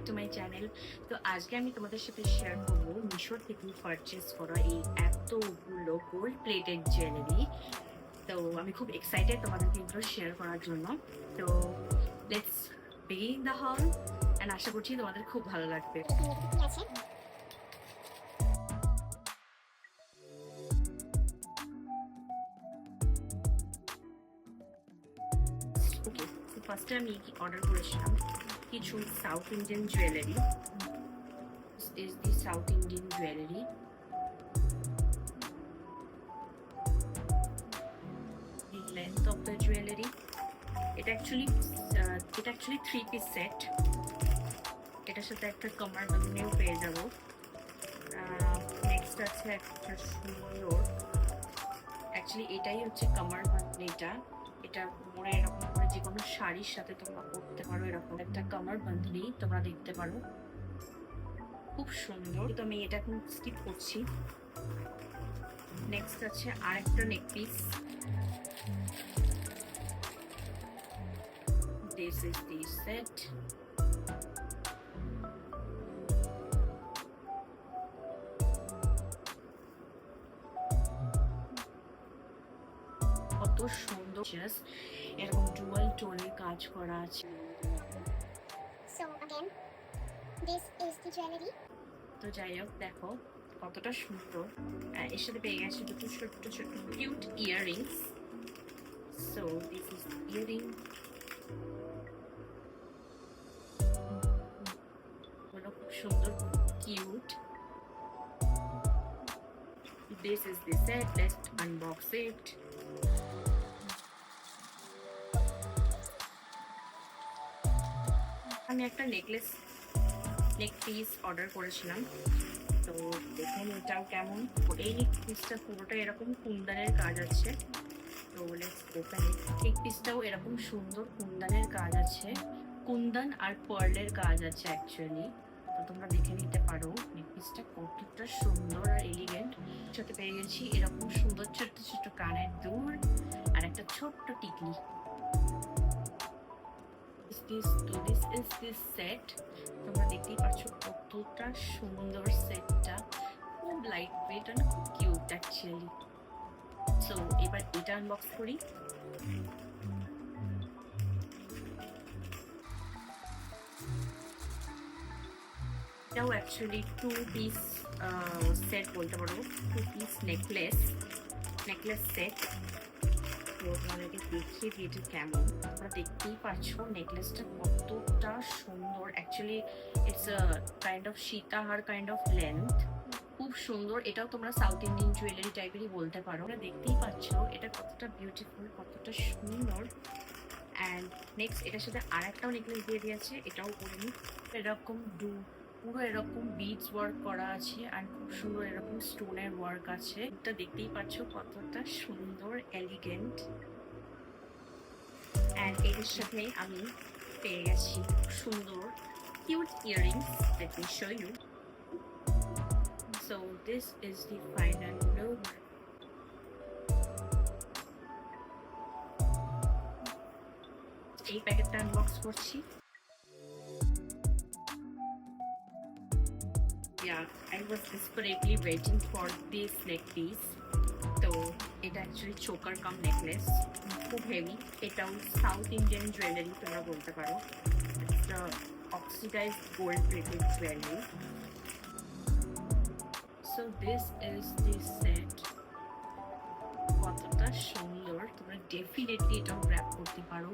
To my channel. তো আজকে আমি তোমাদের সাথে শেয়ার করবো মিশোর থেকে পারচেস করা এই এতগুলো গোল্ড প্লেটেড জুয়েলারি। তো আমি খুব এক্সাইটেড তোমাদেরকে এগুলো শেয়ার করার জন্য। তো let's begin the haul and আশা করছি তোমাদের খুব ভালো লাগবে। ওকে, তো ফার্স্টে আমি অর্ডার করেছিলাম কিছু south Indian jewellery. This is the South Indian jewelry. The length of the jewelry. It actually 3-piece set. এটার সাথে একটা কমার বাঁধনিও পেয়ে যাবো। নেক্সট আছে একটা সুন্দর, অ্যাকচুয়ালি এটাই হচ্ছে কমার বাঁধনিটা। এটা মোড়ে এরকম করে যে কোনো শাড়ির সাথে তোমরা পরতে পারো। এরকম একটা কমার বাঁধনি তোমরা দেখতে পারো, খুব সুন্দর। তো আমি এটা এখন স্কিপ করছি। নেক্সট আছে আরেকটা নেক piece. This is the set. কত সুন্দর, এরকম ডুয়াল টোনে কাজ করা আছে। So again, this is the jewelry. তো যাই হোক, দেখো কতটা সুন্দর। এর সাথে পেয়ে গেছে দুটো ছোট্ট ছোট্ট cute earrings. So this is earring. হলো খুব সুন্দর, cute. This is the set. Let's unbox it. আমি একটা নেক পিস অর্ডার করেছিলাম। তো দেখুন এটাও কেমন। এই নেক পিসটা পুরোটা এরকম কুন্দনের কাজ আছে। তো লেটস ওপেন ইট। নেক পিসটাও এরকম সুন্দর কুন্দনের কাজ আছে, কুন্দন আর পার্লের কাজ আছে অ্যাকচুয়ালি। তো তোমরা দেখে নিতে পারো নেক পিসটা কতটা সুন্দর আর এলিগেন্ট। সাথে পেয়ে গেছি এরকম সুন্দর ছোট্ট ছোট্ট কানের দুল আর একটা ছোট্ট টিকলি। This is this set. তোমরা দেখতেই পাচ্ছ কতটা সুন্দর সেটটা, খুব লাইট ওয়েট আর খুব কিউট অ্যাকচুয়ালি। সো এবার এটা আনবক্স করি। এটাও অ্যাকচুয়ালি 2-piece সেট বলতে পারো, 2-piece নেকলেস সেট। তো তোমাদেরকে দেখিয়ে দিই এটা কেমন। তোমরা দেখতেই পাচ্ছ নেকলেসটা কতটা সুন্দর। Actually it's a kind of sitahar kind of length, খুব সুন্দর। এটাও তোমরা সাউথ ইন্ডিয়ান জুয়েলারি টাইপেরই বলতে পারো। তোমরা দেখতেই পাচ্ছ এটা কতটা বিউটিফুল, কতটা সুন্দর। অ্যান্ড নেক্সট এটার সাথে আর একটাও নেকলেস দিয়ে দিয়েছে, এটাও করে নিই। এরকম পুরো এরকম বিডস ওয়ার্ক করা আছে আর খুব সুন্দর এরকম স্টোনের ওয়ার্ক আছে। এটা দেখতেই পাচ্ছ কতটা সুন্দর, এলিগেন্ট। অ্যান্ড এর সাথে আমি পেয়ে গেছি সুন্দর cute earrings. Let me show you. So this is the final look. এই প্যাকেটটা আনবক্স করছি। I was desperately waiting for this neck piece. তো এটা অ্যাকচুয়ালি চোকার কাম নেকলেস, খুব হেভি। এটাও সাউথ ইন্ডিয়ান জুয়েলারি তোমরা বলতে পারো। Oxidised gold plated jewellery. So this is the set. কতটা সুন্দর, তোমরা ডেফিনেটলি এটাও গ্র্যাব করতে পারো।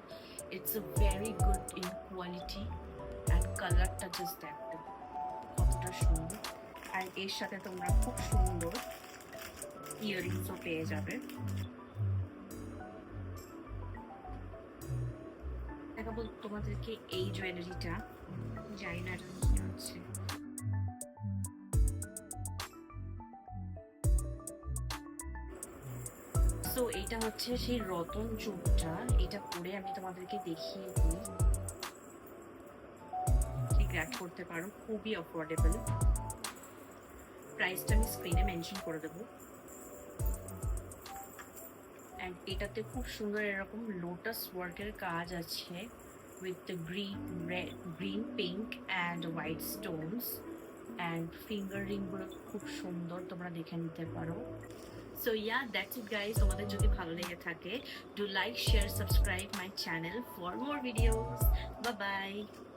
It's a very good in quality and কালারটা জাস্ট দেখো কতটা সুন্দর। আর এর সাথে তোমরা খুব সুন্দর ইয়াররিংসও পেয়ে যাবে। দেখাবো তোমাদেরকে এই জুয়েলারিটা, জানি না কি হচ্ছে। সো এইটা হচ্ছে সেই রতন চূড়টা। এটা পরে আমি তোমাদেরকে দেখিয়ে দিই, গ্র্যাব করতে পারো, খুবই অ্যাফোর্ডেবল। প্রাইসটা আমি স্ক্রিনে মেনশন করে দেবো। অ্যান্ড এটাতে খুব সুন্দর এরকম লোটাস ওয়ার্কের কাজ আছে। with the green, pink and white stones. And finger ring গুলো খুব সুন্দর, তোমরা দেখে নিতে পারো। So yeah, that's it guys. তোমাদের যদি ভালো লেগে থাকে, do like, share, subscribe my channel for more videos. Bye bye.